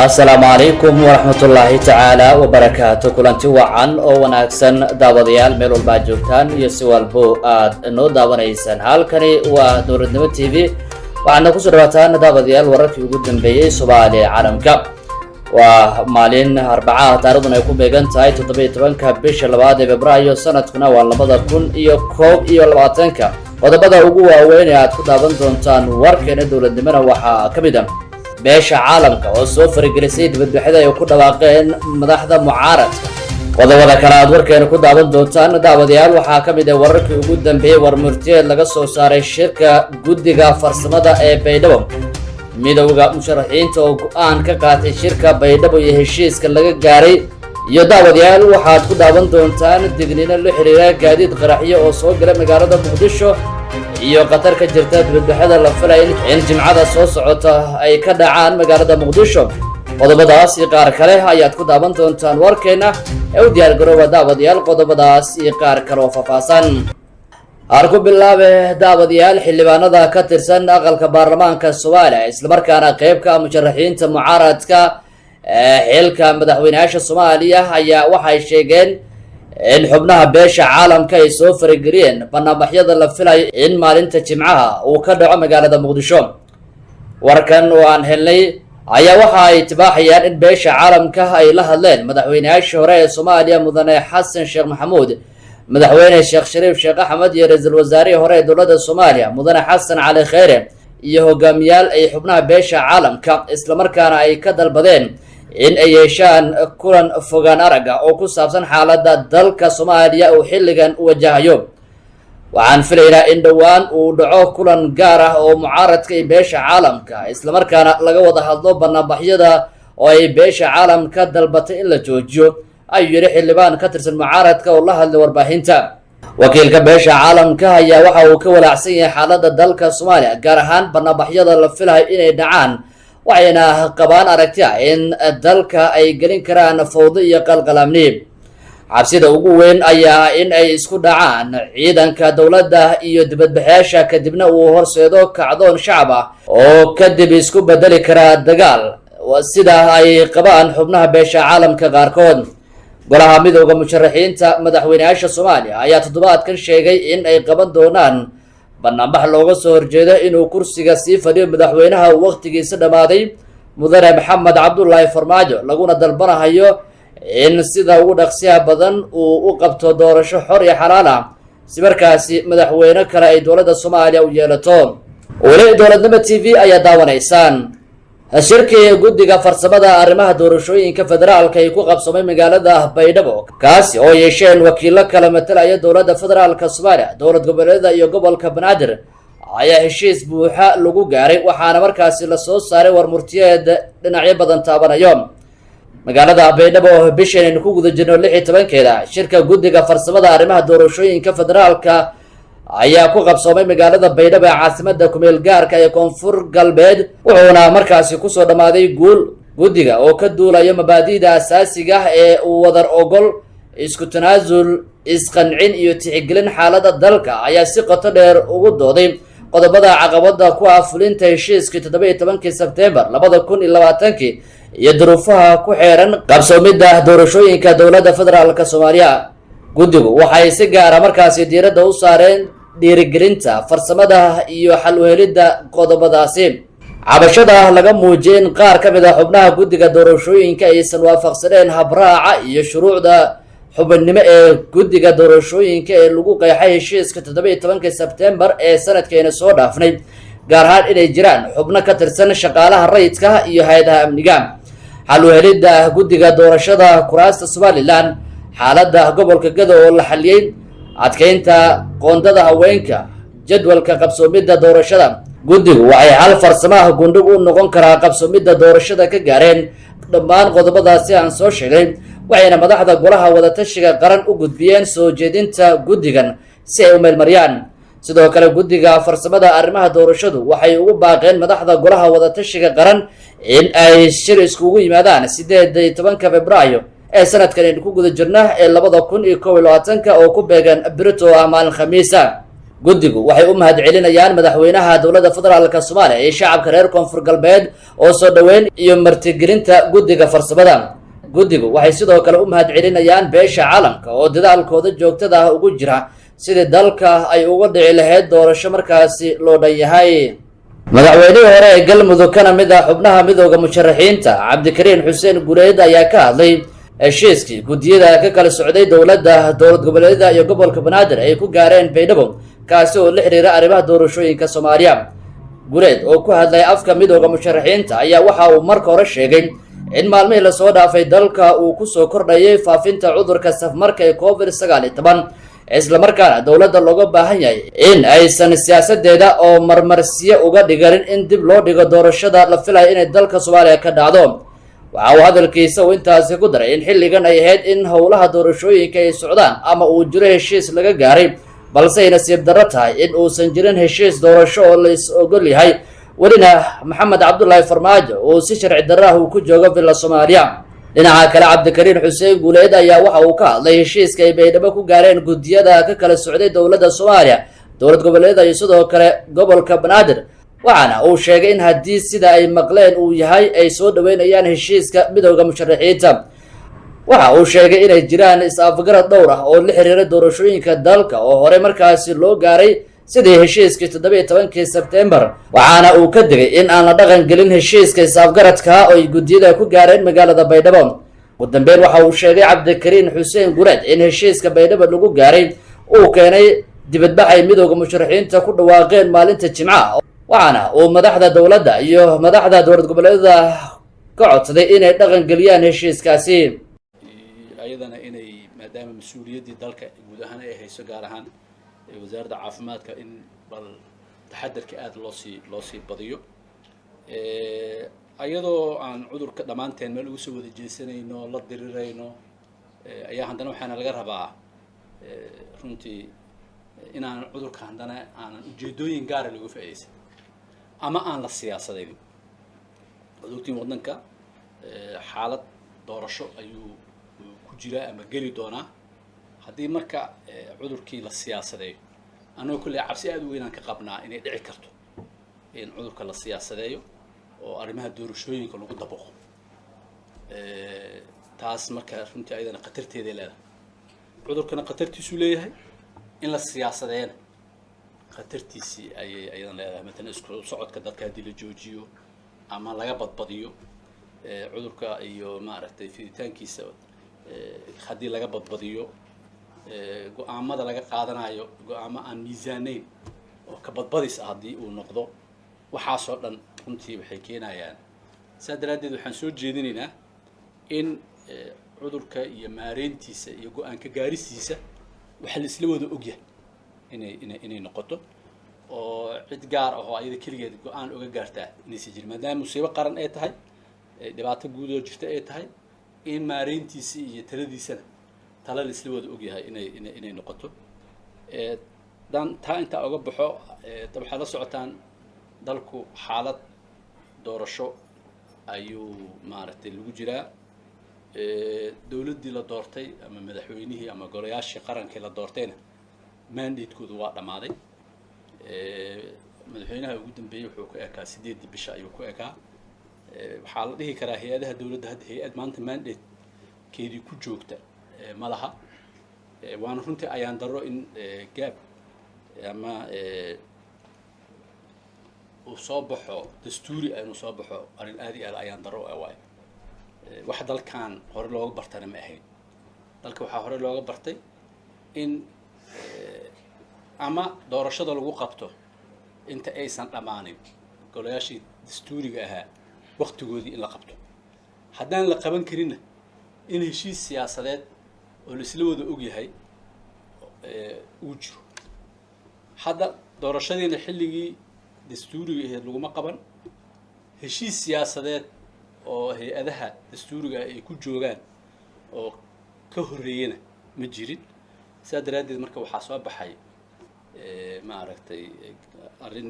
السلام عليكم ورحمة الله تعالى وبركاته كلانتي وعن او وناكسن داوديال ميل والبا جوجتان iyo si walbo aad noo daawanaysan halkani waa dowladnimo TV waxaana ku soo dhawaataan daawadayaal wararkii ugu dambeeyay Soomaaliya caalamka waa maalin Arbacada taariikhduna ay ku beegan tahay 17ka bisha 2 Febraayo sanadkuna waa 2021 qodobada ugu waaweyn ee aad ku daawan doontaan warkeena dowladnimada waxaa ka mid ah beesha caalamka oo soo faragelisay dibadbaxyada ay ku dhawaaqeen madaxda mucaaradka qodobada kale aad warkeena ku daawan doontaan daawadayaal waxaa ka mid ah wararkii ugu dambeeyay warmurtiyeed laga soo saaray shirka guddiga farsamada ee Baydhabo midowga musharaxiinta oo go'aan ka qaatay shirka Baydhabo iyo heshiiska laga gaaray iyo daawadayaal waxaad ku daawan doontaan digniino la xiriira gaadiid qaraxyo oo soo galay magaalada Muqdisho iyo qatar ka jirta dibadbaxyada la filayo in jimcada soo socota ay ka dhacaan magaalada Muqdisho qodobadaas iyo qaar kale ayaad ku daawan doontaan warkeena ee u diyaar garooba daawadayaal qodobadaas iyo qaar kale oo faahfaahsan arku bilaabe daawadayaal xildhibaanada ka tirsan aqalka baarlamaanka Soomaaliya isla markaana qayb ka musharaxiinta mucaaradka xilka madaxweynaha Soomaaliya ayaa waxay sheegeen in xubnaha beesha caalamka ay soo farageliyeen barnaamijyada la filayo in maalinta jimcaha uu ka dhaco magaalada Muqdisho warkan oo aan helnay ayaa waxa ay tibaaxayaan in beesha caalamka ay la hadleen madaxweynaha hore ee Soomaaliya mudane Xasan Sheekh Maxamuud madaxweyne Sheekh Shariif Sheekh Axmed iyo ra'iisul wasaaraha hore ee dowladda Soomaaliya mudane Xasan Cali Khayre iyo hogaamiyaal ay xubnaha beesha caalamka isla markaana ay ka dalbadeen in ay yeeshaan kulan fogaan araga oo ku saabsan xaaladda dalka Soomaaliya oo xilligan u wajahayo waxaan filaynaa in dhawaan uu dhaco kulan gaar ah oo mucaaradka iyo beesha caalamka isla markaana laga wada hadlo barnaamijyada oo ay beesha caalamka dalbatay in la joojiyo ayuu yiri xildhibaan ka tirsan mucaaradka oo la hadlay warbaahinta wakiilka beesha caalamka ayaa waxa uu ka walaacsan yahay xaaladda dalka Soomaaliya gaar ahaan barnaamijyada la filayo inay dhacaan waxayna qabaan aragti ah in dalka ay gelin karaan fawdo iyo qalqalaamni cabsida ugu weyn ayaa in ay isku dhacaan ciidanka dowladda iyo dibadbaxayaasha kadibna uu horseedo kacdoon shacab ah oo kadib isku bedeli kara dagaal sida ay qabaan xubnaha beesha caalamka qaarkood golaha midowga musharaxiinta madaxweynaha Soomaaliya ayaa toddobaadkan sheegay in ay qaban doonaan barnaamij looga soo horjeedo inuu kursiga sii fadhiyo madaxweynaha waqtigiisa dhamaaday mudane Maxamed Cabdullaahi Farmaajo laguna dalbanayo in sida ugu dhaqsiyaha badan uu u qabto doorasho xor iyo xalaal ah si markaasi madaxweyne kale ay dowladda Soomaaliya u yeelato wali dowladnimo TV ayaa daawanaysaan shirkii guddiga farsamada arrimaha doorashooyinka federaalka ay ku qabsamay magaalada Baydhabo kaasi oo yeesheen wakiilo kala matalaya dowladda federaalka Soomaaliya dowlad goboleedyada iyo gobolka Banaadir ayaa heshiis buuxa lagu gaaray waxaana markaasi la soo saaray warmurtiyeed dhinacyo badan taabanayo magaalada Baydhabo bishan ku guda jirno 16keeda shirka guddiga farsamada arrimaha doorashooyinka federaalka ayaa ku qabsoomay magaalada Baydhabo ee caasimadda kumeel gaarka ee koonfur galbeed wuxuuna markaasi ku soo dhamaaday guul guddiga oo ka duulayo mabaadi'da asaasiga ah ee wadar ogol isku tanaasul isqancin iyo tixgelin xaaladda dalka ayaa si qoto dheer ugu dooday qodobada caqabada ku ah fulinta heshiiskii 17 Sebtembar 2020 iyo duruufaha ku xeeran qabsoomidda doorashooyinka dowladda federaalka Soomaaliya guddigu waxay si gaar ah markaasi diiradda u saareen dhiirigelinta farsamada iyo xal u helidda qodobadaasi cabashada laga muujiyay in qaar ka mid ah xubnaha guddiga doorashooyinka aysan waafaqsaneen habraaca iyo shuruucda xubinimo ee guddiga doorashooyinka ee lagu qeexay heshiiska 17 Sebtembar ee sanadkeena soo dhaafnay gaar ahaan inay jiraan xubno ka tirsan shaqaalaha rayidka iyo hay'adaha amniga xal u helidda guddiga doorashada kuraasta Somaliland xaaladda gobolka Gado oo la xaliyay adkeynta qoondada haweenka jadwalka qabsoomidda doorashada guddigu waxay hal farsamaha gundhig u noqon karaa qabsoomidda doorashada ka gaareen dhammaan qodobadaasi aan soo sheegay waxayna madaxda golaha wada tashiga qaran u gudbiyeen soo jeedinta guddigan si ay u meelmariyaan sidoo kale guddiga farsamada arrimaha doorashadu waxay ugu baaqeen madaxda golaha wada tashiga qaran in ay shir iskugu yimaadaan 18 Febraayo ee sanadkan ku guda jirna ee 2021 oo ku beegan Brito maalin Khamiisa guddigu waxay u mahadcelinayaan madaxweynaha dowladda federaalka soomaaliya iyo shacabka reer koonfur galbeed oo soo dhoweyn iyo martigelinta guddiga farsamada. guddigu waxay sidoo kale u mahadcelinayaan beesha caalamka oo dadaalkooda joogtada ah ugu jira sidii dalka ay uga dhici lahayd doorasho markaasi loo dhan yahay. madaxweynihii hore ee galmudug kana mid ah xubnaha midooda musharaxiinta cabdikariin xuseen guuleed ayaa ka hadlay heshiiskii guddiyada ka kala socday dowladda dowlad goboleedyada iyo gobolka banaadir ay ku gaareen baydhabo kaasi oo la xiriira arrimaha doorashooyinka soomaaliya. guuleed oo ku hadlay afka midooda musharaxiinta ayaa waxa uu marka hore sheegay in maalmihii lasoo dhaafay dalka uu kusoo kordhayay faafinta cudurka safmarka ee covid-19 islamarkaana dowladda looga baahan yahay in aysan siyaasadeeda oo marmarsiyo uga dhiganin in dib loo dhigo doorashada la filayo inay dalka soomaaliya ka dhacdo. waxa uu hadalkiisa uu intaasi ku daray in xilligan ay ahayd in howlaha doorashooyinka ay socdaan ama uu jiro heshiis laga gaaray balse ay nasiib darro tahay in uusan jirin heshiis doorasho oo la is ogol yahay welina maxamed cabdulaahi farmaajo uu si sharci darro ah uu ku joogo villa soomaaliya. dhinaca kale cabdikariin xuseen guuleed ayaa waxa uu ka hadlay heshiiska ay baydhabo ku gaareen guddiyada ka kala socday dowladda soomaaliya dowlad goboleedyada iyo sidoo kale gobolka banaadir waxaana uu sheegay in haddii sida ay maqleen uu yahay ay soo dhoweynayaan heshiiska midooda musharaxiinta. waxa uu sheegay inay jiraan is-afgarad dhowr ah oo la xiriira doorashooyinka dalka oo hore markaasi loo gaaray sidii heshiiskii 17 sebtembar waxaana uu ka digay in aan la dhaqan gelin heshiiska is-afgaradka oo ay guddiyada ku gaareen magaalada baydhabo. ugu dambeyn waxa uu sheegay cabdikariin xuseen guuleed in heshiiska baydhabo lagu gaaray uu keenay dibadbax ay midooda musharaxiinta ku dhawaaqeen maalinta jimcaha waxaana uu madaxda dowladda iyo madaxda dowlad goboleedyada ka codsaday inay dhaqan geliyaan heshiiskaasi. ayadana inay maadaama mas-uuliyaddii dalka guud ahaan ay hayso gaar ahaan wasaaradda caafimaadka in bal taxadarka aad loo sii badiyo ayadoo aan cudurka dhammaanteen meel ugu soo wada jeesanayno la dirirayno ayaa haddana waxaana laga rabaa runtii inaan cudurka haddana aanan ujeedooyin gaara lagu faa'iidaysan ama aan la siyaasadayn. cudurkii waddanka xaalad doorasho ayuu ku jiraa ama geli doonaa haddii marka cudurkii la siyaasadeeyo anagoo kulley cabsi aad u weynaan ka qabnaa inay dhici karto in cudurka la siyaasadeeyo oo arrimaha doorashooyinka lagu dabaqo taas marka runtii ayadana khatarteeday leedahay. cudurkana khatartiisuu leeyahay in la siyaasadeeyana khatartiisii ayay ayadan leedahay. matalan isku socodka dadka haddii la joojiyo ama laga badbadiyo cudurka iyo maaragtay fiditaankiisa haddii laga badbadiyo go-aamada laga qaadanayo go-aamo aan miisaanayn oo ka badbadis ah haddii uu noqdo waxaasoo dhan runtii waxay keenayaan. saa daraaddeed waxaan soo jeedinaynaa in cudurka iyo maareyntiisa iyo go-aan ka gaaristiisa waxa la isla wada ogyahay inay noqoto oo cid gaar ah oo ayada keligeed go-aan uga gaartaa inaysan jirin maadaama musiibo qaran ay tahay dhibaato guud oo jirta ay tahay in maareyntiisa iyo taladiisana tala la isla wada ogyahay inay noqoto. dan taa intaa uga baxo waxaad la socotaan dalku xaalad doorasho ayuu maaragtay lagu jiraa. dowladdii la doortay ama madaxweynihii ama golayaashii qarankii la doortayna mandatekoodu waa dhammaaday. madaxweynaha ugu dambeeyey wuxuu ku ekaa 8 bisha ayuu ku ekaa. waxaa la dhihi karaa hay-adaha dowladda hadda hay-ad maanta mandatekeedii ku joogta ma laha. waana runtii ayaan daro in gaab ama uu soo baxo dastuuri inuu soo baxo arrin aad iyo aad ayaan daro waay. wax dalkan hore looga bartana ma ahayn. dalka waxaa hore looga bartay in ama doorashada lagu qabto inta aysan dhammaanin golayaashii dastuuriga ahaa waqtigoodii in la qabto. haddaan la qaban karinna in heshiis siyaasadeed oo la isla wada ogyahay uu jiro. hadda doorashadiina xilligii dastuuriga ahayd laguma qaban. heshiis siyaasadeed oo hay-adaha dastuuriga ay ku joogaan oo ka horreeyana ma jirin. sidaa daraaddeed marka waxaa soo baxay maaragtay arrin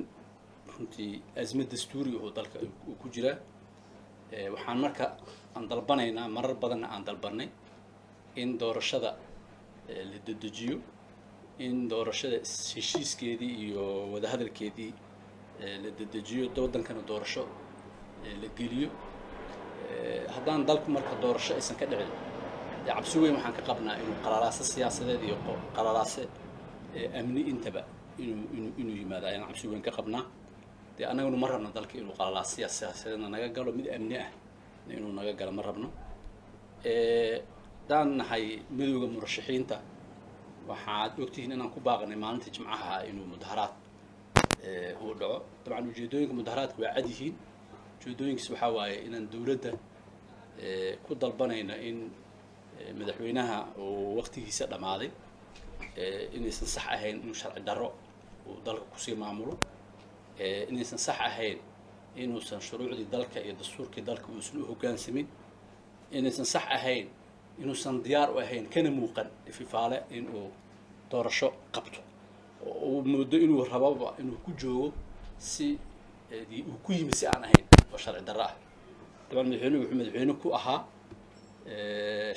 runtii azmad dastuuriga oo dalka uu ku jiraa. waxaan marka aan dalbanaynaa marar badanna aan dalbanay in doorashada la dedejiyo in doorashada heshiiskeedii iyo wadahadalkeedii la dedejiyo waddankana doorasho la geliyo haddaan dalku marka doorasho aysan ka dhicin dee cabsi weyn waxaan ka qabnaa inuu qararaase siyaasadeed iyo qararaase amni intaba inuu yimaado ayaan cabsi weyn ka qabnaa dee annaguna ma rabno dalka inuu qararaase siyaasadeedna naga galo mid amni ah inuu naga galo ma rabno haddaan nahay midowda murashaxiinta waxaad ogtihiin inaan ku baaqnay maalintii jimcaha inuu mudaharaad uu dhaco dabcan ujeedooyinka mudaharaadka waa cad yihiin ujeedooyinkiis waxaa waaye inaan dowladda ku dalbanayno in madaxweynaha uu waqtigiisa dhammaaday inaysan sax ahayn inuu sharci darro uu dalka kusii maamulo inaysan sax ahayn inuusan shuruucdii dalka iyo dastuurkii dalka uusan u hoggaansamin inaysan sax ahayn inuusan diyaar u ahayn kana muuqan ififaale inuu doorasho qabto oo moodo inuu rababa inuu ku joogo si uu ku yimi si aan ahayn oo sharci darro ah dabcan madaxweynuhu wuxuu madaxweyne ku ahaa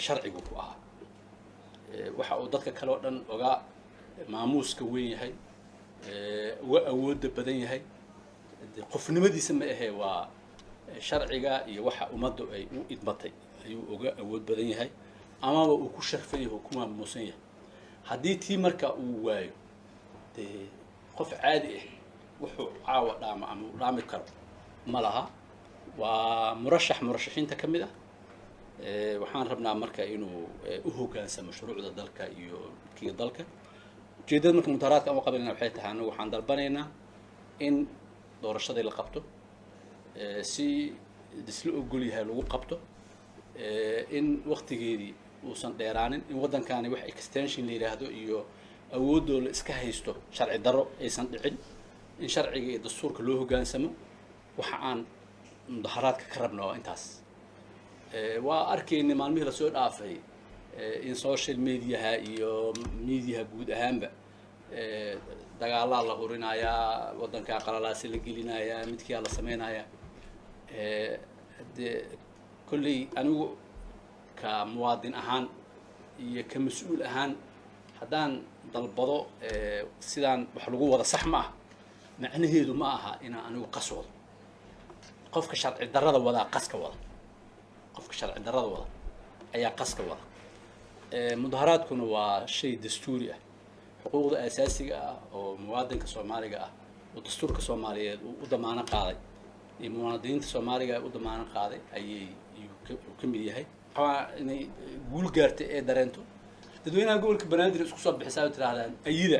sharcigu ku ahaa waxa uu dadka kale oo dhan oga maamuuska weyn yahay uga awoodda badan yahay qofnimadiisa ma ahee waa sharciga iyo waxa ummaddu ay u idmatay ayuu uga awood badan yahay amaba uu ku sharfan yahay oo ku maamuusan yahay haddii tii marka uu waayo dee qof caadi ah wuxuu caawa dhaama ama uu dhaami karo ma laha waa murashaxiinta ka mid ah waxaan rabnaa marka inuu u hoggaansamo shuruucda dalka iyo kiga dalka ujeedada marka mudaharaadka aan u qabanayna waxay tahay anagu waxaan dalbanaynaa in doorashadii la qabto si isla ogol yahay lagu qabto in waqtigeedii uusan dheeraanin in waddankani wax extension la yidhaahdo iyo awoodoo la iska haysto sharci darro aysan dhicin in sharciga iyo dastuurka loo hoggaansamo waxa aan mudaharaadka ka rabna waa intaas waa arkaynay maalmihii lasoo dhaafay in social mediaha iyo mediaha guud ahaanba dagaalaa la hurinayaa waddankaa qalalaasi la gelinayaa midkiyaa la samaynayaa dee kolley anigu ka muwaadin ahaan iyo ka mas-uul ahaan haddaan dalbado sidaan wax lagu wada sax ma ah macnaheedu ma aha inaan anigu qas wado qofka sharci darrada wadaa qaska wada qofka sharci darrada wada ayaa qaska wada mudaharaadkuna waa shay dastuuri ah xuquuqda asaasiga ah oo muwaadinka soomaaliga ah oo dastuurka soomaaliyeed uu u damaano qaaday iyo muwaadiniinta soomaaliga u damaano qaaday ayay ka mid yahay waxaa inay guul gaartay ee dareento dadweynaha gobolka banaadir isku soo bixisaa oo tirahdaan ayida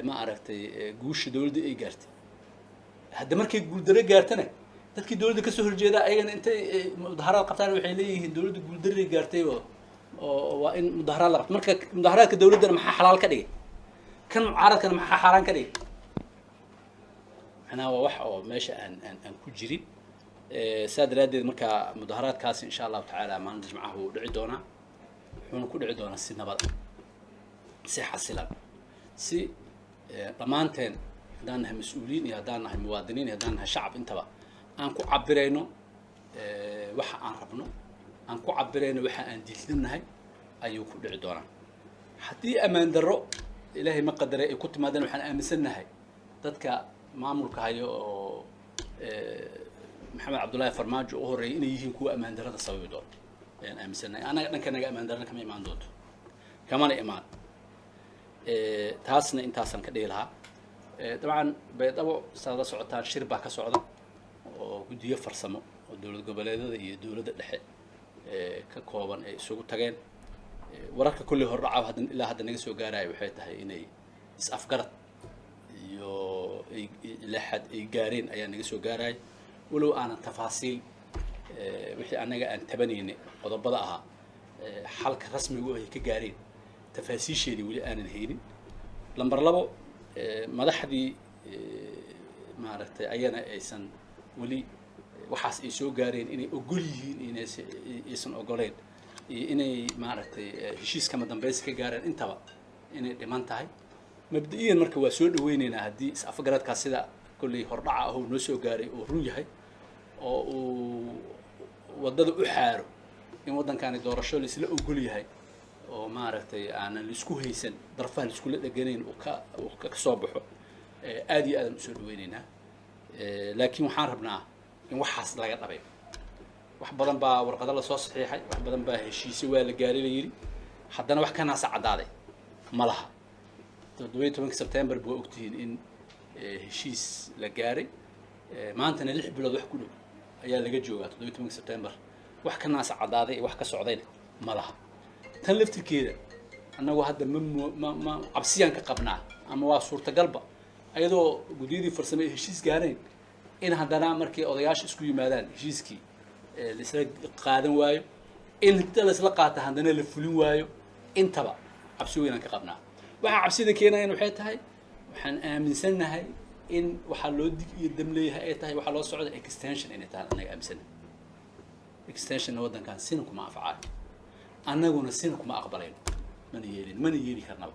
ma aragtay guusha dowladda ay gaartay hadda markay guuldaro gaartana dadkii dowladda kasoo horjeeda ayagana intay mudaharaad qabtaan waxay leeyihiin dowladda guuldaray gaartay oo waa in mudaharaad la qabto marka mudaharaadka dowladdana maxaa xalaal ka dhigay kan mucaaradkana maxaa xaaraan ka dhigay macnaha waa wax oo meesha aan ku jirin saa daraaddeed marka mudaharaadkaasi insha allahu tacaala maalinta jimcaha wuu dhici doonaa wuxuuna ku dhici doonaa si nabad ah si xasilan si dhammaanteen haddaan nahay mas-uuliyiin iyo haddaan nahay muwaadiniin iyo haddaan nahay shacab intaba aan ku cabirayno waxa aan rabno aan ku cabirayno waxa aan diidanahay ayuu ku dhici doonaa haddii ammaan darro ilaahay ma qadaray ay ku timaadeen waxaan aaminsannahay dadka maamulka hayo oo maxamed cabdullaahi farmaajo u horreeyay inay yihiin kuwa ammaan darrada sababi doona ayaan aaminsannahay anaga dhankanaga ammaan darrada kama imaan doonto kamana imaan taasna intaasaan ka dhihi lahaa dabcan baydhabo saada socotaan shir baa ka socda oo guddiyo farsamo oo dowlad goboleedyada iyo dowladda dhexe ka kooban ay isugu tageen wararka kulli hordhaca hadda ilaa hadda naga soo gaaraya waxay tahay inay is-afgarad iyo ilaa xad ay gaareen ayaa naga soo gaaraya walow aanan tafaasiil wixii annaga aan tabanaynay qodobada ahaa xalka rasmigu ay ka gaareen tafaasiisheedii weli aanan haynin lambar labo madaxdii maaragtay ayana aysan weli waxaas ay soo gaareen inay ogol yihiin inaysan ogoleen iyo inay maaragtay heshiiskama dambaysi ka gaareen intaba inay dhiman tahay mabda-iyan marka waa soo dhaweyneynaa haddii is-afgaradkaas sida kolley hordhaca ahoo noo soo gaaray oo run yahay oo uu waddada u xaaro in waddankani doorasho laisla ogol yahay oo maaragtay aanan isku haysan darfaha isku la dhaganayn oo ka soo baxo aad iyo aad u soo dhaweynaynaa laakiin waxaan rabnaa in waxaas laga dhabay wax badan baa warqado la soo saxiixay wax badan baa heshiisyo waa la gaaray la yiri haddana wax kana sacadaaday ma laha 17 September buu ogtihiin in heshiis la gaaray maantana 6 bilood wax ku dhow ayaa laga joogaa 17 September wax kana sacadaaday wax ka socdayna ma laha tan laftirkeeda annagu hadda ma cabsiyaan ka qabnaa ama waa suurtagalba ayadoo gudiyadii farsamada heshiis gaareen in haddana markii odayaasha isku yimaadaan heshiiskii la isla qaadan waayo in la isla qaato haddana la fulin waayo intaba cabsi weyn aan ka qabnaa waxa cabsida keenayna waxay tahay waxaan aaminsanahay in waxa loo dig iyo dam leeyahay ay tahay waxa loo socdo extension inay tahay anaga aaminsanahay extension wadankan sin kuma afcaal annaguna sin kuma aqbalayno mana yeeli karnaba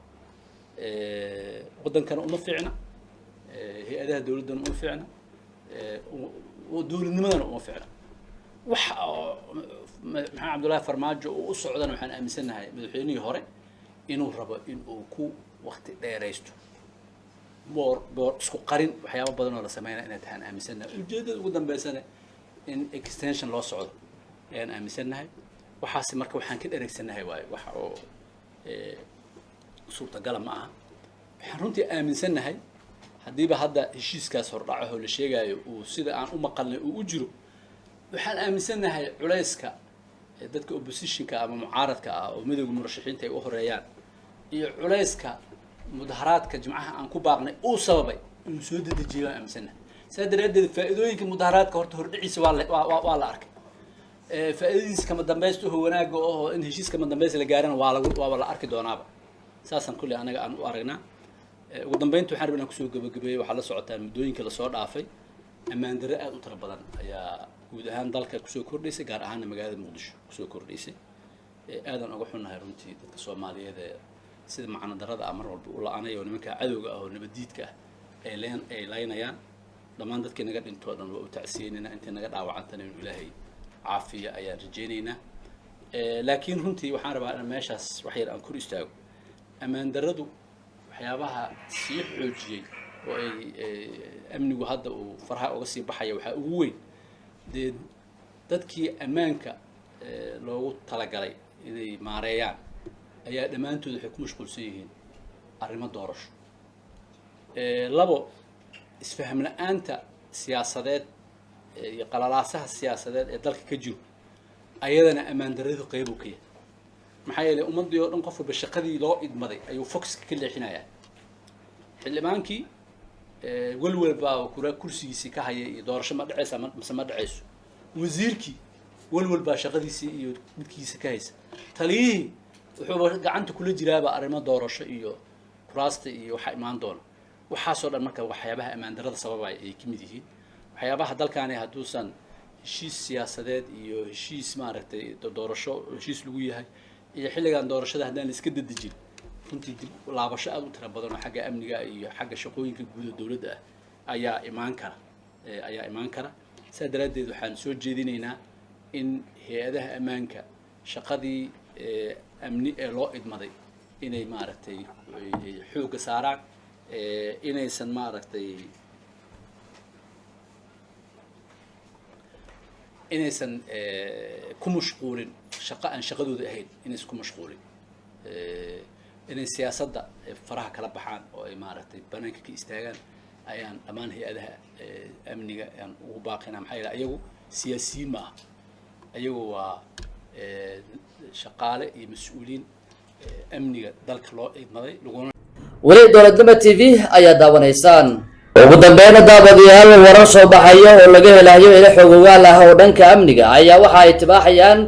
wadankan uma fiicna hay'adaha dawladdan uma fiicna dawladnimadana uma fiicna waxa maxamed cabdullaahi farmaajo u socdana waxaan aaminsanahay madaxweynihii hore inuu rabo in uu ku waqti dheeraysto boor isku qarin waxyaabo badan oo la sameeyay inay tahay aaminsanahay ujeedada ugu dambeysana in extension loo socdo ayaan aaminsanahay waxaas marka waxaan ka dhereegsanahay waay wax oo suurtagal ma aha waxaan runtii aaminsanahay hadiiba hadda heshiiskaas hordhaco la sheegayo uu sida aan u maqalnay uu u jiro waxaan aaminsanahay culayska dadka oppositionka ama mucaaradka ah oo midowga murashaxiinta ay u horeeyaan iyo culayska mudaharaadka jimcaha aan ku baaqnay uu sababay inuu soo dedejiyo aaminsanahay sida daradeed faa'iidooyinka mudaharaadka horta hordhiciisa waa la arkay faa'iidadiisa kama dambaysto oo wanaaga oo in heshiiska kama dambaysta la gaarana waa la arki doonaaba saasan kulli anaga aan u aragnaa ugu dambeyntii waxaan rabnaa kusoo gabagabeeyay waxaa la socotaa muddooyinka la soo dhaafay ammaan darro aad u tiro badan ayaa guud ahaan dalka kusoo kordhaysay gaar ahaan magaalada muqdisho kusoo kordhaysay aadan uga xunnahay runtii dadka Soomaaliyeed sida macna darrada amar walba u la'aanayo nimanka cadowga ah oo nabadiidka ah ay laynayaan dhammaan dadkii naga dhintoo dhan waa u tacsiyeynayna intii naga dhaawacantana inuu Ilaahay caafiya ayaan rajaynaynaa laakiin runtii waxaan rabaa in meeshaas wax yar aan kor istaago ammaan darradu waxyaabaha sii xoojiyay oo ay amnigu hadda uu faraha uga sii baxaya waxa ugu weyn dadkii ammaanka loogu talagalay inay maareeyaan ayaa dhammaantood waxay ku mashquulsan yihiin arrimo doorasho labo isfaham la'aanta siyaasadeed iyo qalalaasaha siyaasadeed ee dalka ka jiro ayadana ammaan darradu qayb u ka yahay maxaa yeelay ummadii oo dhan qof walba shaqadii loo idmaday ayuu fox ka leexinayaa xildhibaankii walwal baa kursigiisii ka hayay iyo doorasho ma dhacaysa ma dhacayso wasiirkii walwal baa shaqadiisii iyo midkiisa ka haysa taliyihii wuxuu gacanta kula jiraaba arrimo doorasho iyo kuraasta iyo waxa imaan doona waxaasoo dhan marka waxyaabaha ammaan darrada sababay ay ka mid yihiin waxyaabaha dalkaani hadduusan heshiis siyaasadeed iyo heshiis maaragtay doorasho heshiis lagu yahay iyo xilligan doorashada haddaan la iska dedejin runtii dib laabasho aad u tiro badan oo xagga amniga iyo xagga shaqooyinka guud ee dawladda ah ayaa imaan kara saa daraaddeed waxaan soo jeedinaynaa in hay'adaha ammaanka shaqadii amni ee loo idmaday inay maaragtay xoogga saaraan inaysan maaragtay inaysan ku mashquulin shaqo aan shaqadooda ahayn inaysan ku mashquulin inay siyaasadda faraha kala baxaan oo ay maaragtay banaanka ka istaagaan ayaan dhammaan hay'adaha amniga aan ugu baaqinaa maxaa yeelay ayagu siyaasiyiin ma aha ayagu waa shaqaale iyo mas-uuliyiin amniga dalka loo idmaday weli dowladnimo TV ayaa daawanaysaan ugu dambeyn daabadayaal warar soo baxaya oo laga helayo ila xogogaal ah oo dhanka amniga ayaa waxa ay tibaaxayaan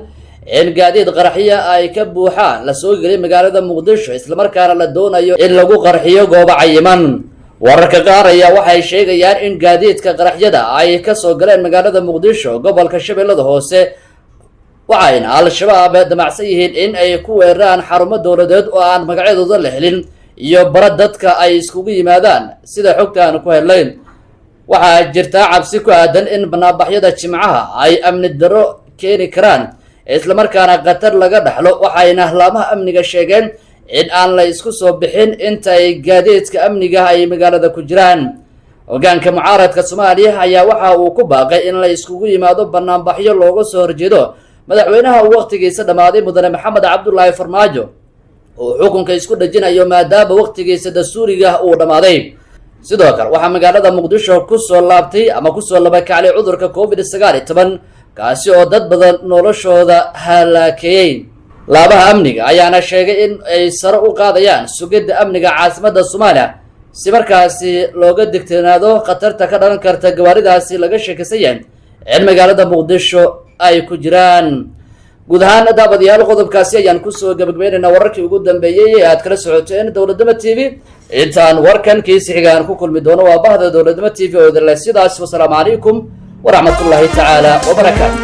in gaadiid qaraxiya ay ka buuxaan la soo gelay magaalada muqdisho isla markaana la doonayo in lagu qarxiyo goobo cayiman wararka qaar ayaa waxay sheegayaan in gaadiidka qaraxyada ay ka soo galeen magaalada muqdisho gobolka shabeellada hoose waxayna al-shabaab damacsan yihiin in ay ku weeraraan xarumo dowladeed oo aan magacyadooda la helin iyo bara dadka ay iskugu yimaadaan sida xogta aan ku helnayn waxaa jirta cabsi ku aadan in banaabaxyada jimcaha ay amni darro keeni karaan isla markaana qatar laga dhaxlo waxayna laamaha amniga sheegeen in aan la isku soo bixin inta ay gaadiidka amniga ay magaalada ku jiraan hogaanka mucaaradka Soomaaliya ayaa waxa uu ku baaqay in la iskugu yimaado banaanbaxyo looga soo horjeedo madaxweynaha waqtigiisa dhamaaday mudane Maxamed Cabdullaahi Farmaajo oo xukunka isku dhajinayo maadaama waqtigiisa dastuuriga uu dhamaaday sidoo kale waxa magaalada Muqdisho ku soo laabtay ama ku soo laba kacay cudurka COVID-19 kaasi oo dad badan noloshooda halaakeeyay laabaha amniga ayaana sheegay in ay sare u qaadayaan sugidda amniga caasimadda Soomaaliya si markaasi looga digtoonaado khatarta ka dhalan karta gawaaridaasi laga sheekaysan in magaalada Muqdisho ay ku jiraan guud ahaan daawadayaal qodobkaasi ayaan ku soo gabagabeynaa wararkii ugu dambeeyay ee aad kala socoteen Dowladnimo TV intaan warkan kiisi xigaan ku kulmi doono waa bahda Dowladnimo TV oo idin sidaas wassalaamu calaykum waraxmatullaahi tacaala wabarakaatuh